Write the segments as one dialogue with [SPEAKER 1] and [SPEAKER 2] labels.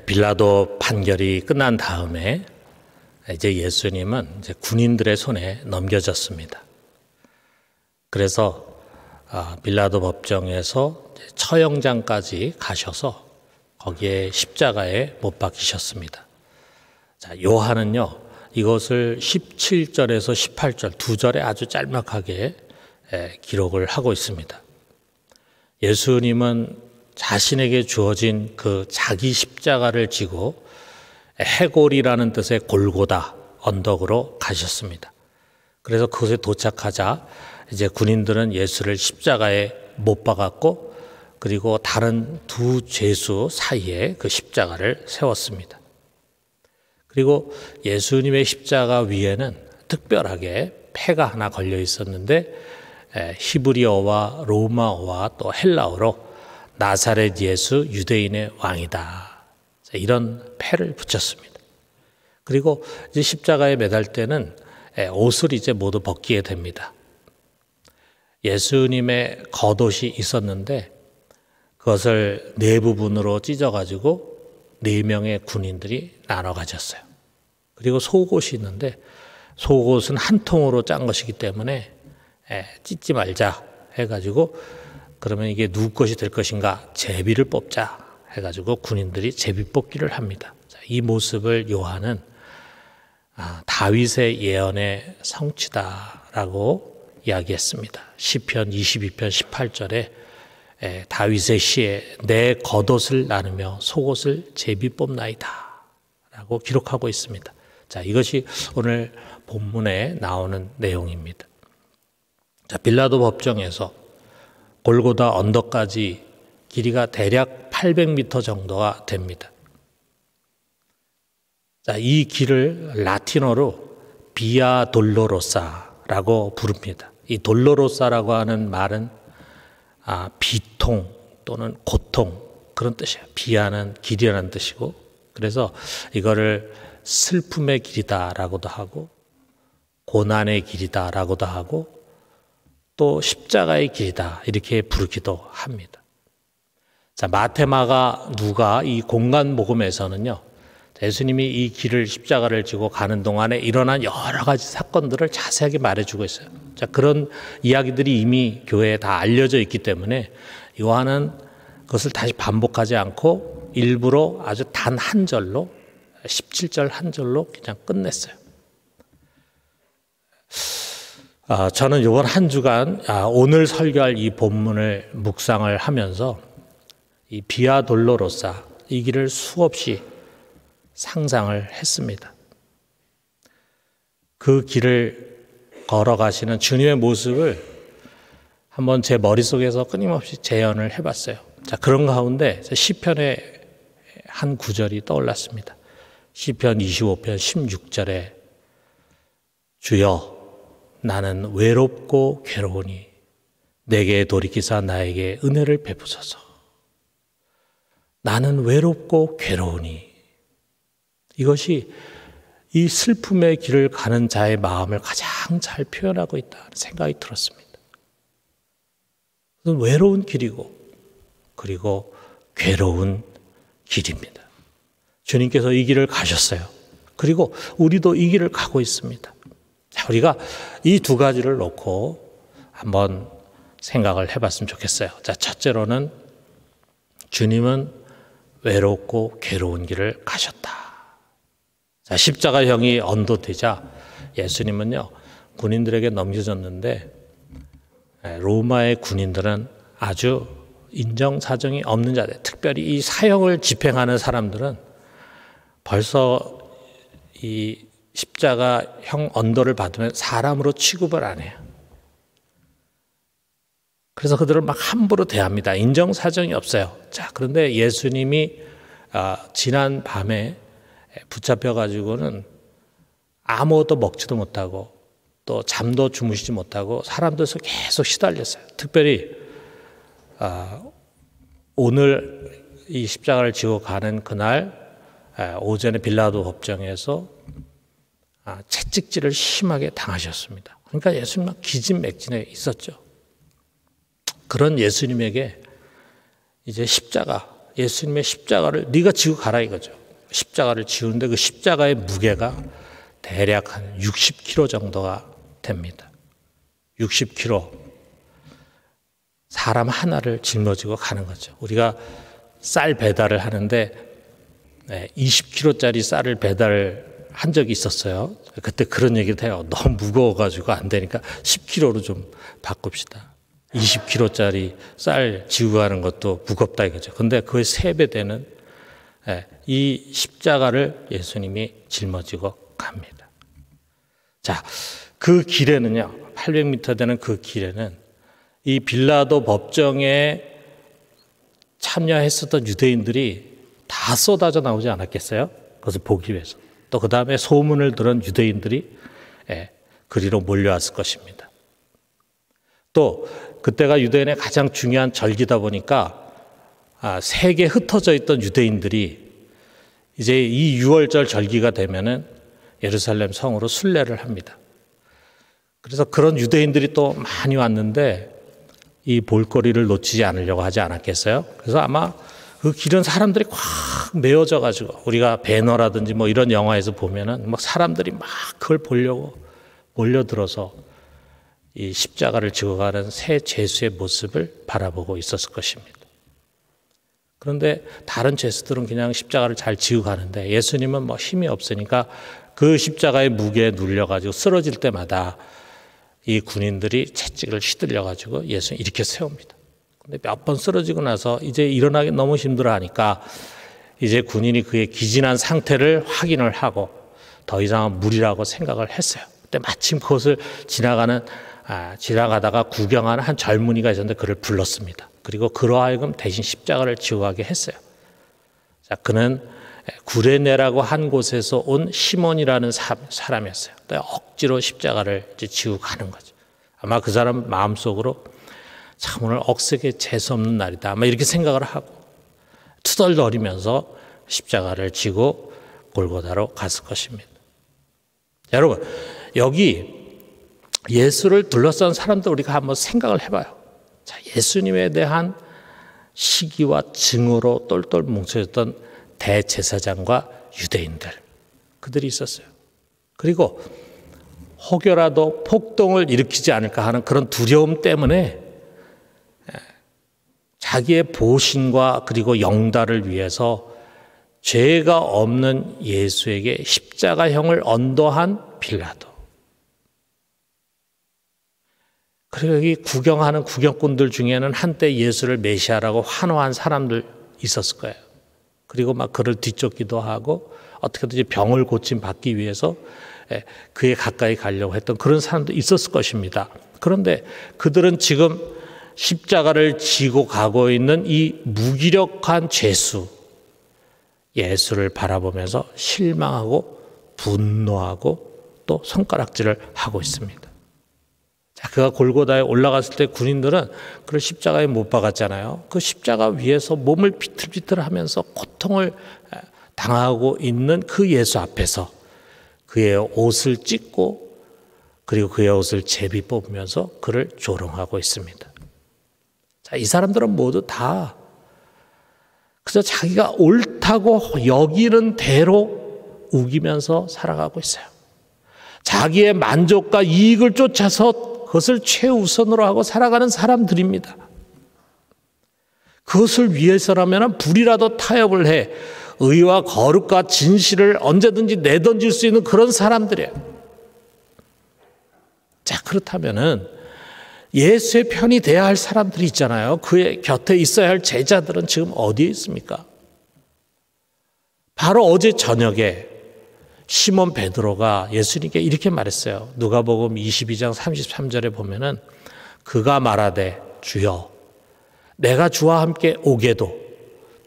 [SPEAKER 1] 빌라도 판결이 끝난 다음에 이제 예수님은 이제 군인들의 손에 넘겨졌습니다. 그래서 빌라도 법정에서 처형장까지 가셔서 거기에 십자가에 못 박히셨습니다. 자, 요한은요, 이것을 17절에서 18절 두 절에 아주 짤막하게 기록을 하고 있습니다. 예수님은 자신에게 주어진 그 자기 십자가를 지고 해골이라는 뜻의 골고다 언덕으로 가셨습니다. 그래서 그곳에 도착하자 이제 군인들은 예수를 십자가에 못 박았고, 그리고 다른 두 죄수 사이에 그 십자가를 세웠습니다. 그리고 예수님의 십자가 위에는 특별하게 패가 하나 걸려 있었는데, 히브리어와 로마어와 또 헬라어로 나사렛 예수 유대인의 왕이다, 이런 패를 붙였습니다. 그리고 이제 십자가에 매달 때는 옷을 이제 모두 벗기게 됩니다. 예수님의 겉옷이 있었는데 그것을 네 부분으로 찢어가지고 4명의 군인들이 나눠 가졌어요. 그리고 속옷이 있는데 속옷은 한 통으로 짠 것이기 때문에 찢지 말자 해가지고, 그러면 이게 누구 것이 될 것인가, 제비를 뽑자 해가지고 군인들이 제비 뽑기를 합니다. 이 모습을 요한은 다윗의 예언의 성취다라고 이야기했습니다. 시편 22편 18절에 다윗의 시에 내 겉옷을 나누며 속옷을 제비 뽑나이다 라고 기록하고 있습니다. 자, 이것이 오늘 본문에 나오는 내용입니다. 자, 빌라도 법정에서 골고다 언덕까지 길이가 대략 800m 정도가 됩니다. 자, 이 길을 라틴어로 비아 돌로로사라고 부릅니다. 이 돌로로사라고 하는 말은 비통 또는 고통, 그런 뜻이에요. 비아는 길이라는 뜻이고, 그래서 이거를 슬픔의 길이다라고도 하고, 고난의 길이다라고도 하고, 또 십자가의 길이다 이렇게 부르기도 합니다. 자, 마태, 마가, 누가 이 공간 복음에서는요, 예수님이 이 길을 십자가를 지고 가는 동안에 일어난 여러 가지 사건들을 자세하게 말해주고 있어요. 자, 그런 이야기들이 이미 교회에 다 알려져 있기 때문에 요한은 그것을 다시 반복하지 않고 일부러 아주 단 한 절로, 17절 한 절로 그냥 끝냈어요. 저는 이번 한 주간 오늘 설교할 이 본문을 묵상을 하면서 이 비아 돌로로사, 이 길을 수없이 상상을 했습니다. 그 길을 걸어가시는 주님의 모습을 한번 제 머릿속에서 끊임없이 재현을 해봤어요. 자, 그런 가운데 시편의 한 구절이 떠올랐습니다. 시편 25편 16절에 주여 나는 외롭고 괴로우니 내게 돌이키사 나에게 은혜를 베푸소서. 나는 외롭고 괴로우니, 이것이 이 슬픔의 길을 가는 자의 마음을 가장 잘 표현하고 있다는 생각이 들었습니다. 외로운 길이고 그리고 괴로운 길입니다. 주님께서 이 길을 가셨어요. 그리고 우리도 이 길을 가고 있습니다. 자, 우리가 이 두 가지를 놓고 한번 생각을 해봤으면 좋겠어요. 자, 첫째로는 주님은 외롭고 괴로운 길을 가셨다. 자, 십자가형이 언도되자 예수님은요, 군인들에게 넘겨졌는데 로마의 군인들은 아주 인정사정이 없는 자들, 특별히 이 사형을 집행하는 사람들은 벌써 이 십자가형 언도를 받으면 사람으로 취급을 안 해요. 그래서 그들을 막 함부로 대합니다. 인정사정이 없어요. 자, 그런데 예수님이 지난 밤에 붙잡혀가지고는 아무것도 먹지도 못하고 또 잠도 주무시지 못하고 사람들에서 계속 시달렸어요. 특별히 오늘 이 십자가를 지고 가는 그날 오전에 빌라도 법정에서 채찍질을 심하게 당하셨습니다. 그러니까 예수님 막 기진맥진해 있었죠. 그런 예수님에게 이제 십자가, 예수님의 십자가를 네가 지고 가라 이거죠. 십자가를 지우는데 그 십자가의 무게가 대략 한 60kg 정도가 됩니다. 60kg. 사람 하나를 짊어지고 가는 거죠. 우리가 쌀 배달을 하는데 20kg짜리 쌀을 배달한 적이 있었어요. 그때 그런 얘기를 해요. 너무 무거워가지고 안 되니까 10kg로 좀 바꿉시다. 20kg짜리 쌀 지고 가는 것도 무겁다 이거죠. 근데 그의 3배 되는 이 십자가를 예수님이 짊어지고 갑니다. 자, 그 길에는요, 800m 되는 그 길에는 이 빌라도 법정에 참여했었던 유대인들이 다 쏟아져 나오지 않았겠어요? 그것을 보기 위해서. 또 그 다음에 소문을 들은 유대인들이 그리로 몰려왔을 것입니다. 또 그때가 유대인의 가장 중요한 절기다 보니까 세계에 흩어져 있던 유대인들이 이제 이 6월절 절기가 되면은 예루살렘 성으로 순례를 합니다. 그래서 그런 유대인들이 또 많이 왔는데 이 볼거리를 놓치지 않으려고 하지 않았겠어요? 그래서 아마 그 길은 사람들이 꽉 메워져 가지고 우리가 배너라든지 뭐 이런 영화에서 보면은 막 사람들이 막 그걸 보려고 몰려들어서 이 십자가를 지고 가는 새 죄수의 모습을 바라보고 있었을 것입니다. 그런데 다른 죄수들은 그냥 십자가를 잘 지고 가는데 예수님은 뭐 힘이 없으니까 그 십자가의 무게에 눌려가지고 쓰러질 때마다 이 군인들이 채찍을 휘둘려가지고 예수님 이렇게 세웁니다. 근데 몇 번 쓰러지고 나서 이제 일어나기 너무 힘들어하니까 이제 군인이 그의 기진한 상태를 확인을 하고 더 이상은 무리라고 생각을 했어요. 근데 마침 그것을 지나가다가 구경하는 한 젊은이가 있었는데 그를 불렀습니다. 그리고 그로 하여금 대신 십자가를 지고 가게 했어요. 자, 그는 구레네라고 한 곳에서 온 시몬이라는 사람이었어요. 억지로 십자가를 지고 가는 거죠. 아마 그 사람 마음속으로 참 오늘 억세게 재수없는 날이다. 아마 이렇게 생각을 하고 투덜거리면서 십자가를 지고 골고다로 갔을 것입니다. 여러분, 여기 예수를 둘러싼 사람들 우리가 한번 생각을 해봐요. 자, 예수님에 대한 시기와 증오로 똘똘 뭉쳐졌던 대제사장과 유대인들, 그들이 있었어요. 그리고 혹여라도 폭동을 일으키지 않을까 하는 그런 두려움 때문에 자기의 보신과 그리고 영달을 위해서 죄가 없는 예수에게 십자가형을 언도한 빌라도, 그리고 여기 구경하는 구경꾼들 중에는 한때 예수를 메시아라고 환호한 사람들 있었을 거예요. 그리고 막 그를 뒤쫓기도 하고 어떻게든지 병을 고침받기 위해서 그에 가까이 가려고 했던 그런 사람도 있었을 것입니다. 그런데 그들은 지금 십자가를 지고 가고 있는 이 무기력한 죄수 예수를 바라보면서 실망하고 분노하고 또 손가락질을 하고 있습니다. 자, 그가 골고다에 올라갔을 때 군인들은 그를 십자가에 못 박았잖아요. 그 십자가 위에서 몸을 비틀비틀하면서 고통을 당하고 있는 그 예수 앞에서 그의 옷을 찢고 그리고 그의 옷을 제비 뽑으면서 그를 조롱하고 있습니다. 자, 이 사람들은 모두 다 그저 자기가 옳다고 여기는 대로 우기면서 살아가고 있어요. 자기의 만족과 이익을 쫓아서 그것을 최우선으로 하고 살아가는 사람들입니다. 그것을 위해서라면 불이라도 타협을 해 의와 거룩과 진실을 언제든지 내던질 수 있는 그런 사람들이에요. 자, 그렇다면은 예수의 편이 돼야 할 사람들이 있잖아요. 그의 곁에 있어야 할 제자들은 지금 어디에 있습니까? 바로 어제 저녁에 시몬 베드로가 예수님께 이렇게 말했어요. 누가복음 22장 33절에 보면은 그가 말하되 주여 내가 주와 함께 오게도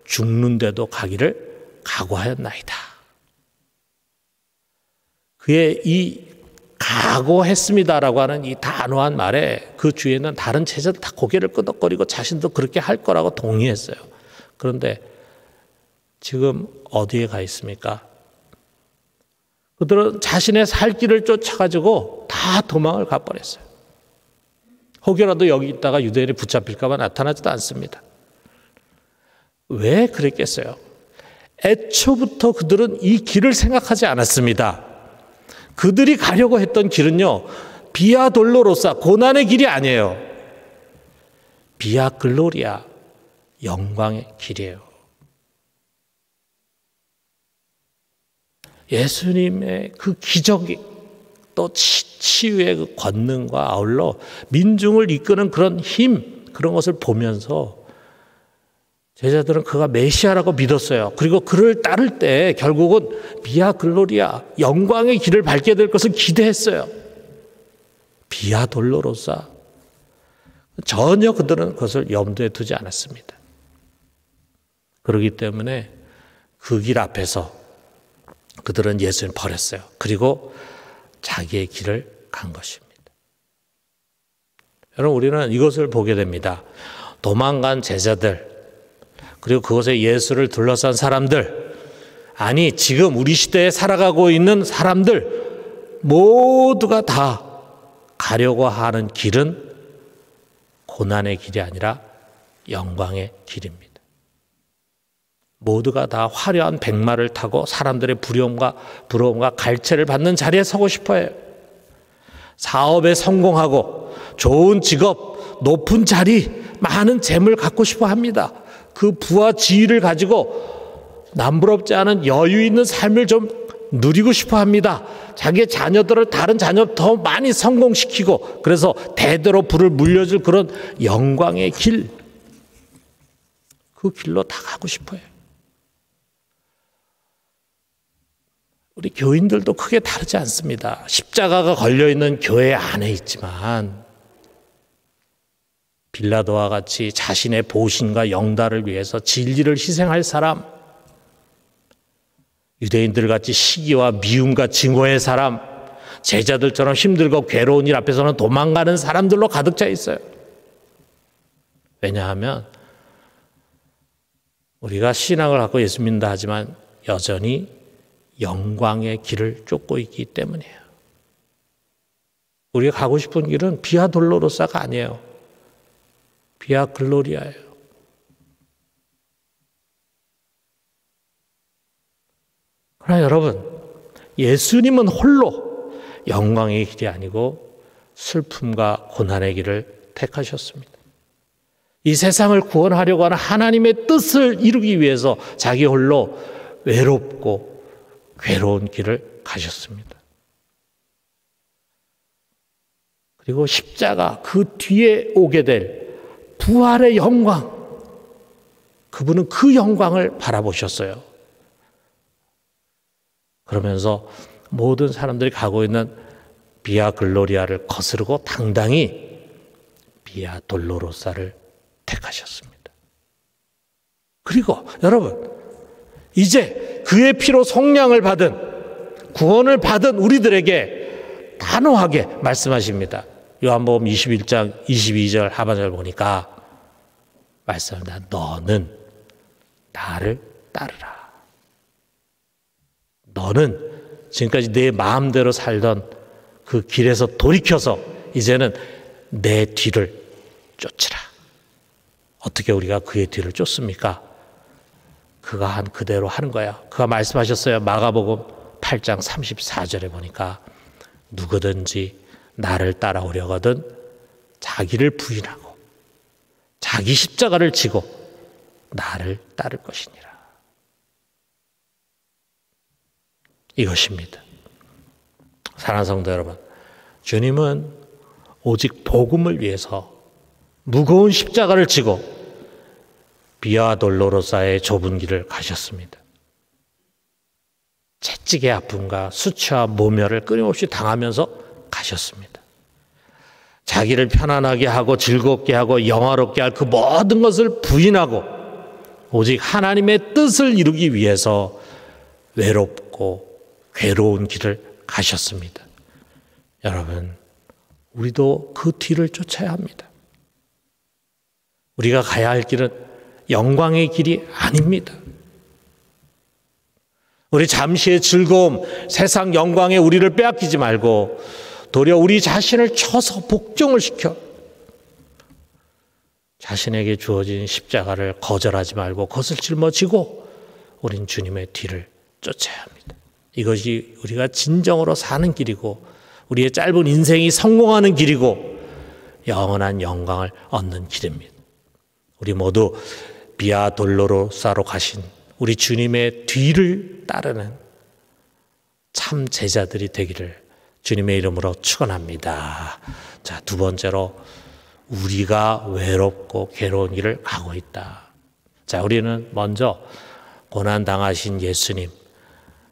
[SPEAKER 1] 죽는데도 가기를 각오하였나이다. 그의 이 각오했습니다라고 하는 이 단호한 말에 그 주위에는 다른 제자들 다 고개를 끄덕거리고 자신도 그렇게 할 거라고 동의했어요. 그런데 지금 어디에 가 있습니까? 그들은 자신의 살 길을 쫓아가지고 다 도망을 가버렸어요. 혹여라도 여기 있다가 유대인이 붙잡힐까 봐 나타나지도 않습니다. 왜 그랬겠어요? 애초부터 그들은 이 길을 생각하지 않았습니다. 그들이 가려고 했던 길은요, 비아 돌로로사, 고난의 길이 아니에요. 비아 글로리아, 영광의 길이에요. 예수님의 그 기적이 또 치유의 그 권능과 아울러 민중을 이끄는 그런 힘, 그런 것을 보면서 제자들은 그가 메시아라고 믿었어요. 그리고 그를 따를 때 결국은 비아 글로리아, 영광의 길을 밟게 될 것을 기대했어요. 비아 돌로로사. 전혀 그들은 그것을 염두에 두지 않았습니다. 그렇기 때문에 그 길 앞에서 그들은 예수님을 버렸어요. 그리고 자기의 길을 간 것입니다. 여러분, 우리는 이것을 보게 됩니다. 도망간 제자들, 그리고 그것에 예수를 둘러싼 사람들, 아니 지금 우리 시대에 살아가고 있는 사람들 모두가 다 가려고 하는 길은 고난의 길이 아니라 영광의 길입니다. 모두가 다 화려한 백마를 타고 사람들의 부러움과 갈채를 받는 자리에 서고 싶어해요. 사업에 성공하고 좋은 직업, 높은 자리, 많은 재물 갖고 싶어 합니다. 그 부와 지위를 가지고 남부럽지 않은 여유 있는 삶을 좀 누리고 싶어 합니다. 자기의 자녀들을 다른 자녀 더 많이 성공시키고, 그래서 대대로 부를 물려줄 그런 영광의 길, 그 길로 다 가고 싶어요. 우리 교인들도 크게 다르지 않습니다. 십자가가 걸려있는 교회 안에 있지만 빌라도와 같이 자신의 보신과 영달을 위해서 진리를 희생할 사람, 유대인들 같이 시기와 미움과 증오의 사람, 제자들처럼 힘들고 괴로운 일 앞에서는 도망가는 사람들로 가득 차 있어요. 왜냐하면 우리가 신앙을 갖고 예수 믿는다 하지만 여전히 영광의 길을 쫓고 있기 때문이에요. 우리가 가고 싶은 길은 비아 돌로로사가 아니에요. 비아 글로리아예요. 그러나 여러분, 예수님은 홀로 영광의 길이 아니고 슬픔과 고난의 길을 택하셨습니다. 이 세상을 구원하려고 하는 하나님의 뜻을 이루기 위해서 자기 홀로 외롭고 괴로운 길을 가셨습니다. 그리고 십자가, 그 뒤에 오게 될 부활의 영광, 그분은 그 영광을 바라보셨어요. 그러면서 모든 사람들이 가고 있는 비아 글로리아를 거스르고 당당히 비아 돌로로사를 택하셨습니다. 그리고 여러분, 이제 그의 피로 속량을 받은, 구원을 받은 우리들에게 단호하게 말씀하십니다. 요한복음 21장 22절 하반절 보니까 말씀합니다. 너는 나를 따르라. 너는 지금까지 내 마음대로 살던 그 길에서 돌이켜서 이제는 내 뒤를 쫓으라. 어떻게 우리가 그의 뒤를 쫓습니까? 그가 한 그대로 하는 거야. 그가 말씀하셨어요. 마가복음 8장 34절에 보니까 누구든지 나를 따라오려거든 자기를 부인하고 자기 십자가를 지고 나를 따를 것이니라. 이것입니다. 사랑하는 성도 여러분, 주님은 오직 복음을 위해서 무거운 십자가를 지고 비아 돌로로사의 좁은 길을 가셨습니다. 채찍의 아픔과 수치와 모멸을 끊임없이 당하면서 가셨습니다. 자기를 편안하게 하고 즐겁게 하고 영화롭게 할 그 모든 것을 부인하고 오직 하나님의 뜻을 이루기 위해서 외롭고 괴로운 길을 가셨습니다. 여러분, 우리도 그 뒤를 쫓아야 합니다. 우리가 가야 할 길은 영광의 길이 아닙니다. 우리 잠시의 즐거움, 세상 영광에 우리를 빼앗기지 말고 도리어 우리 자신을 쳐서 복종을 시켜 자신에게 주어진 십자가를 거절하지 말고 그것을 짊어지고 우린 주님의 뒤를 쫓아야 합니다. 이것이 우리가 진정으로 사는 길이고 우리의 짧은 인생이 성공하는 길이고 영원한 영광을 얻는 길입니다. 우리 모두 비아 돌로로사로 가신 우리 주님의 뒤를 따르는 참 제자들이 되기를 주님의 이름으로 축원합니다. 자, 두 번째로 우리가 외롭고 괴로운 길을 가고 있다. 자, 우리는 먼저 고난 당하신 예수님,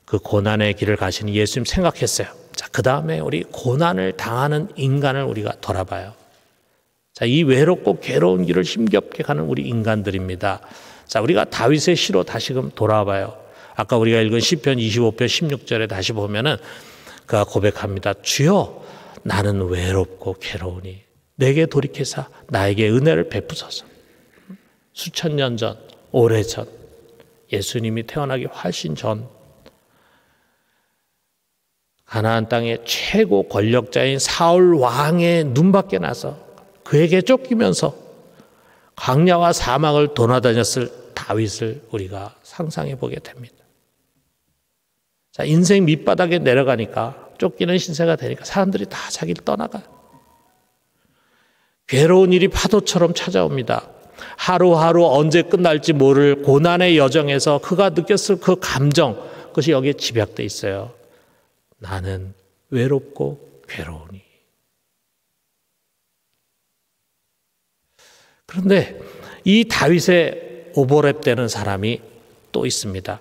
[SPEAKER 1] 그 고난의 길을 가시는 예수님 생각했어요. 자, 그 다음에 우리 고난을 당하는 인간을 우리가 돌아봐요. 자, 이 외롭고 괴로운 길을 힘겹게 가는 우리 인간들입니다. 자, 우리가 다윗의 시로 다시금 돌아봐요. 아까 우리가 읽은 시편 25편 16절에 다시 보면은 그가 고백합니다. 주여, 나는 외롭고 괴로우니 내게 돌이켜사 나에게 은혜를 베푸소서. 수천 년 전, 오래전, 예수님이 태어나기 훨씬 전 가나안 땅의 최고 권력자인 사울 왕의 눈밖에 나서 그에게 쫓기면서 광야와 사막을 돌아다녔을 다윗을 우리가 상상해 보게 됩니다. 자, 인생 밑바닥에 내려가니까 쫓기는 신세가 되니까 사람들이 다 자기를 떠나가요. 괴로운 일이 파도처럼 찾아옵니다. 하루하루 언제 끝날지 모를 고난의 여정에서 그가 느꼈을 그 감정, 그것이 여기에 집약돼 있어요. 나는 외롭고 괴로우니. 그런데 이 다윗의 오버랩되는 사람이 또 있습니다.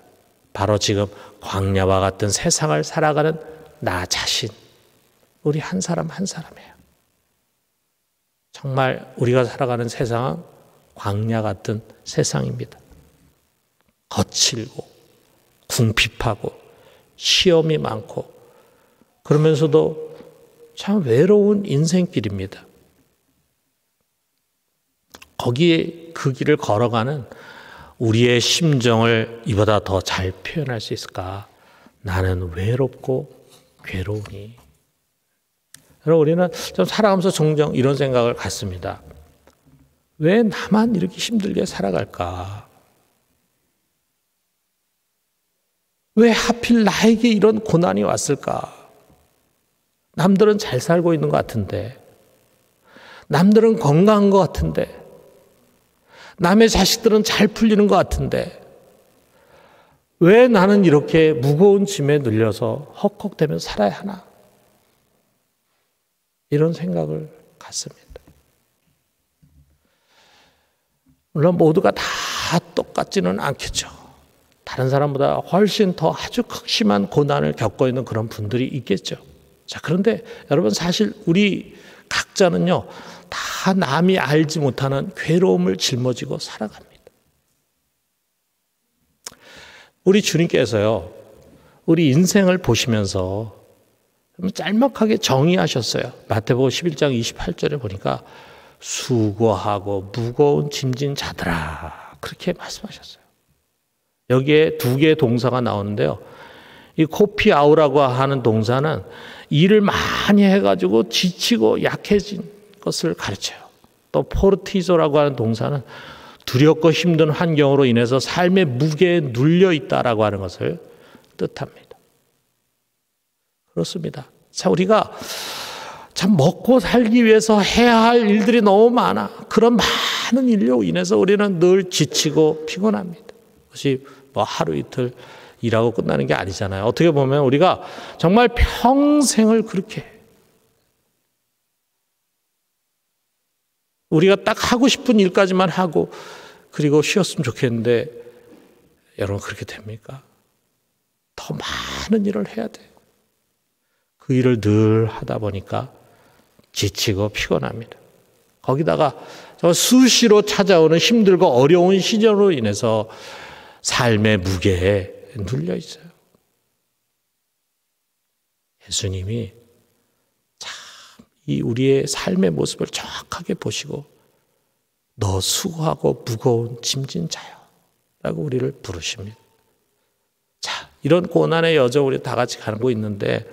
[SPEAKER 1] 바로 지금 광야와 같은 세상을 살아가는 나 자신, 우리 한 사람 한 사람이에요. 정말 우리가 살아가는 세상은 광야 같은 세상입니다. 거칠고 궁핍하고 시험이 많고 그러면서도 참 외로운 인생길입니다. 거기에 그 길을 걸어가는 우리의 심정을 이보다 더 잘 표현할 수 있을까? 나는 외롭고 괴로우니. 여러분, 우리는 좀 살아가면서 종종 이런 생각을 갖습니다. 왜 나만 이렇게 힘들게 살아갈까? 왜 하필 나에게 이런 고난이 왔을까? 남들은 잘 살고 있는 것 같은데, 남들은 건강한 것 같은데, 남의 자식들은 잘 풀리는 것 같은데, 왜 나는 이렇게 무거운 짐에 눌려서 헉헉대면서 살아야 하나? 이런 생각을 갖습니다. 물론 모두가 다 똑같지는 않겠죠. 다른 사람보다 훨씬 더 아주 극심한 고난을 겪고 있는 그런 분들이 있겠죠. 자, 그런데 여러분, 사실 우리 각자는요, 다 남이 알지 못하는 괴로움을 짊어지고 살아갑니다. 우리 주님께서요, 우리 인생을 보시면서 짤막하게 정의하셨어요. 마태복음 11장 28절에 보니까 수고하고 무거운 짐진 자들아, 그렇게 말씀하셨어요. 여기에 두 개의 동사가 나오는데요. 이 코피아우라고 하는 동사는 일을 많이 해가지고 지치고 약해진 것을 가르쳐요. 또 포르티조라고 하는 동사는 두렵고 힘든 환경으로 인해서 삶의 무게에 눌려 있다라고 하는 것을 뜻합니다. 그렇습니다. 자, 우리가 참 먹고 살기 위해서 해야 할 일들이 너무 많아. 그런 많은 일로 인해서 우리는 늘 지치고 피곤합니다. 그것이 뭐 하루 이틀 일하고 끝나는 게 아니잖아요. 어떻게 보면 우리가 정말 평생을 그렇게 우리가 딱 하고 싶은 일까지만 하고 그리고 쉬었으면 좋겠는데 여러분, 그렇게 됩니까? 더 많은 일을 해야 돼요. 그 일을 늘 하다 보니까 지치고 피곤합니다. 거기다가 수시로 찾아오는 힘들고 어려운 시절로 인해서 삶의 무게에 눌려 있어요. 예수님이 참 이 우리의 삶의 모습을 정확하게 보시고 너 수고하고 무거운 짐진 자요 라고 우리를 부르십니다. 자, 이런 고난의 여정 우리 다 같이 가고 있는데,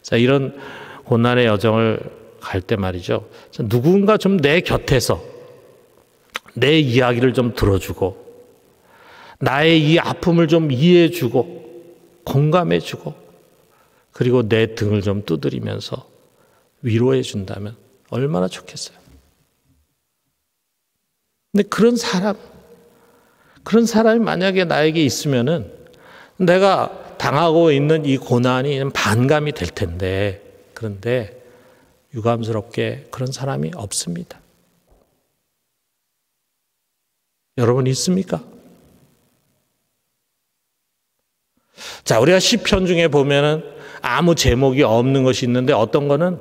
[SPEAKER 1] 자, 이런 고난의 여정을 갈 때 말이죠, 누군가 좀 내 곁에서 내 이야기를 좀 들어주고 나의 이 아픔을 좀 이해해주고 공감해주고 그리고 내 등을 좀 두드리면서 위로해준다면 얼마나 좋겠어요. 근데 그런 사람이 만약에 나에게 있으면은 내가 당하고 있는 이 고난이 반감이 될 텐데, 그런데 유감스럽게 그런 사람이 없습니다. 여러분 있습니까? 자, 우리가 시편 중에 보면은 아무 제목이 없는 것이 있는데 어떤 거는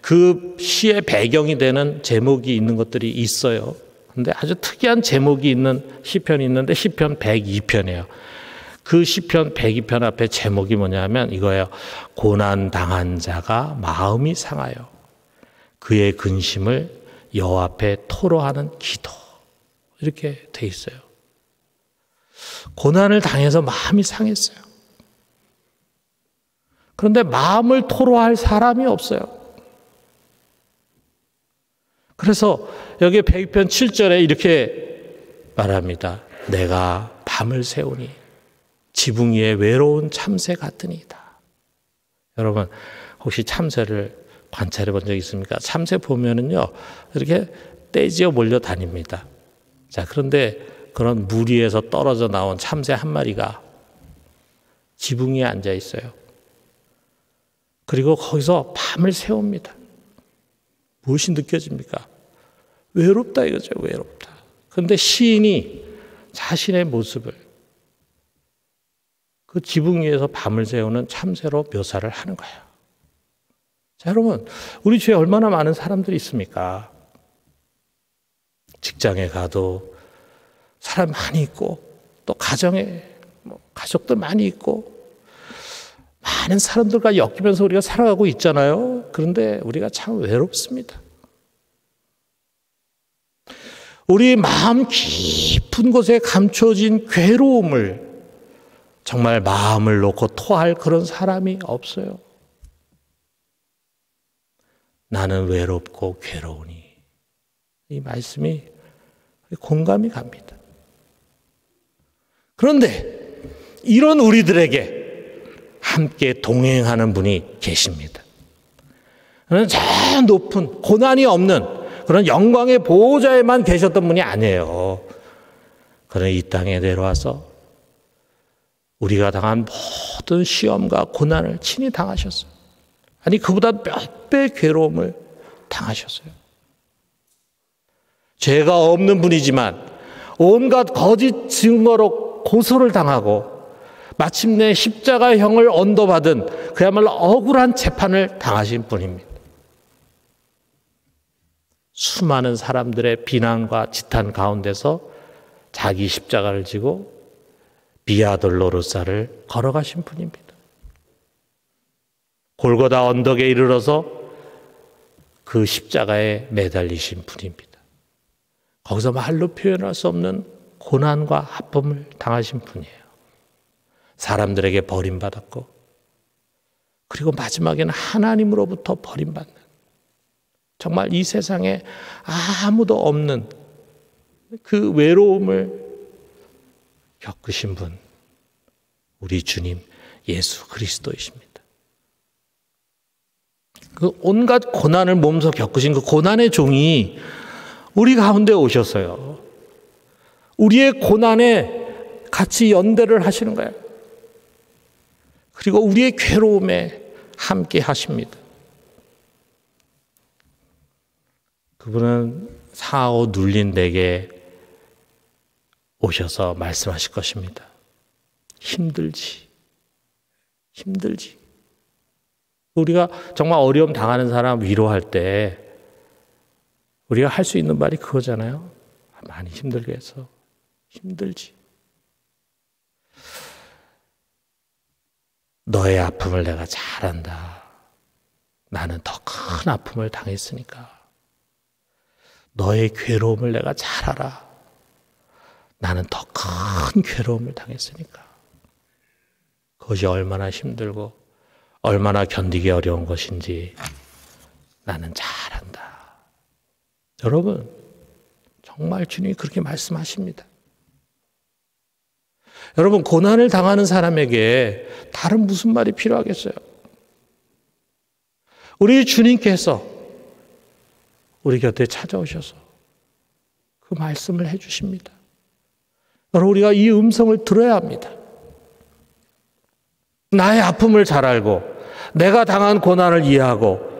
[SPEAKER 1] 그 시의 배경이 되는 제목이 있는 것들이 있어요. 근데 아주 특이한 제목이 있는 시편이 있는데 시편 102편이에요. 그 시편 102편 앞에 제목이 뭐냐면 이거예요. 고난 당한 자가 마음이 상하여 그의 근심을 여호와 앞에 토로하는 기도. 이렇게 돼 있어요. 고난을 당해서 마음이 상했어요. 그런데 마음을 토로할 사람이 없어요. 그래서 여기 102편 7절에 이렇게 말합니다. 내가 밤을 새우니 지붕 위에 외로운 참새 같으니이다. 여러분 혹시 참새를 관찰해 본 적 있습니까? 참새 보면은요 이렇게 떼지어 몰려 다닙니다. 자, 그런데 그런 무리에서 떨어져 나온 참새 한 마리가 지붕 위에 앉아 있어요. 그리고 거기서 밤을 새웁니다. 무엇이 느껴집니까? 외롭다 이거죠. 외롭다. 그런데 시인이 자신의 모습을 그 지붕 위에서 밤을 새우는 참새로 묘사를 하는 거예요. 자, 여러분 우리 주위에 얼마나 많은 사람들이 있습니까? 직장에 가도 사람 많이 있고 또 가정에 가족들 많이 있고 많은 사람들과 엮이면서 우리가 살아가고 있잖아요. 그런데 우리가 참 외롭습니다. 우리 마음 깊은 곳에 감춰진 괴로움을 정말 마음을 놓고 토할 그런 사람이 없어요. 나는 외롭고 괴로우니 이 말씀이 공감이 갑니다. 그런데 이런 우리들에게 함께 동행하는 분이 계십니다. 그는 저 높은 고난이 없는 그런 영광의 보호자에만 계셨던 분이 아니에요. 그는 이 땅에 내려와서 우리가 당한 모든 시험과 고난을 친히 당하셨어요. 아니 그보다 몇 배 괴로움을 당하셨어요. 죄가 없는 분이지만 온갖 거짓 증거로 고소를 당하고 마침내 십자가형을 언도받은 그야말로 억울한 재판을 당하신 분입니다. 수많은 사람들의 비난과 지탄 가운데서 자기 십자가를 지고 비아 돌로로사를 걸어가신 분입니다. 골고다 언덕에 이르러서 그 십자가에 매달리신 분입니다. 거기서 말로 표현할 수 없는 고난과 아픔을 당하신 분이에요. 사람들에게 버림받았고 그리고 마지막에는 하나님으로부터 버림받는 정말 이 세상에 아무도 없는 그 외로움을 겪으신 분 우리 주님 예수 그리스도이십니다. 그 온갖 고난을 몸소 겪으신 그 고난의 종이 우리 가운데 오셔서요. 우리의 고난에 같이 연대를 하시는 거예요. 그리고 우리의 괴로움에 함께 하십니다. 그분은 상하고 눌린 내게 오셔서 말씀하실 것입니다. 힘들지. 우리가 정말 어려움 당하는 사람 위로할 때 우리가 할 수 있는 말이 그거잖아요. 많이 힘들게 해서 힘들지. 너의 아픔을 내가 잘 안다. 나는 더 큰 아픔을 당했으니까. 너의 괴로움을 내가 잘 알아. 나는 더 큰 괴로움을 당했으니까. 그것이 얼마나 힘들고 얼마나 견디기 어려운 것인지 나는 잘 안다. 여러분, 정말 주님이 그렇게 말씀하십니다. 여러분, 고난을 당하는 사람에게 다른 무슨 말이 필요하겠어요? 우리 주님께서 우리 곁에 찾아오셔서 그 말씀을 해주십니다. 여러분, 우리가 이 음성을 들어야 합니다. 나의 아픔을 잘 알고 내가 당한 고난을 이해하고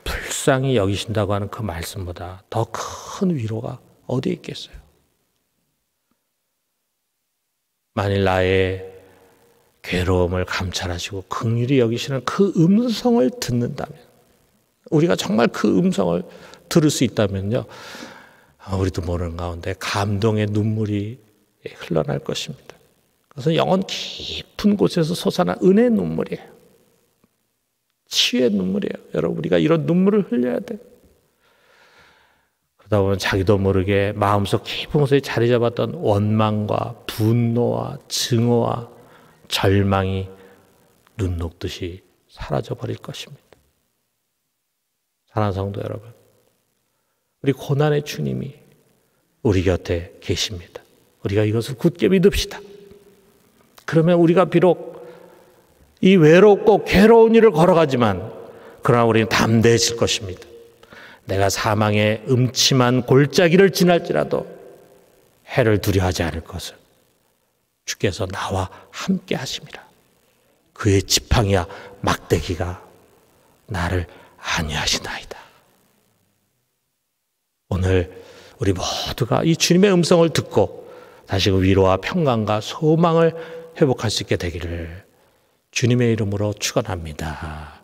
[SPEAKER 1] 불쌍히 여기신다고 하는 그 말씀보다 더 큰 위로가 어디에 있겠어요? 만일 나의 괴로움을 감찰하시고 긍휼히 여기시는 그 음성을 듣는다면, 우리가 정말 그 음성을 들을 수 있다면요, 우리도 모르는 가운데 감동의 눈물이 흘러날 것입니다. 그것은 영혼 깊은 곳에서 솟아난 은혜의 눈물이에요. 치유의 눈물이에요. 여러분, 우리가 이런 눈물을 흘려야 돼요. 그러다 보면 자기도 모르게 마음속 깊은 곳에 자리 잡았던 원망과 분노와 증오와 절망이 눈 녹듯이 사라져 버릴 것입니다. 사랑하는 성도 여러분, 우리 고난의 주님이 우리 곁에 계십니다. 우리가 이것을 굳게 믿읍시다. 그러면 우리가 비록 이 외롭고 괴로운 일을 걸어가지만 그러나 우리는 담대해질 것입니다. 내가 사망의 음침한 골짜기를 지날지라도 해를 두려워하지 않을 것을 주께서 나와 함께 하심이라. 그의 지팡이와 막대기가 나를 안위하시나이다. 오늘 우리 모두가 이 주님의 음성을 듣고 다시 그 위로와 평강과 소망을 회복할 수 있게 되기를 주님의 이름으로 축원합니다.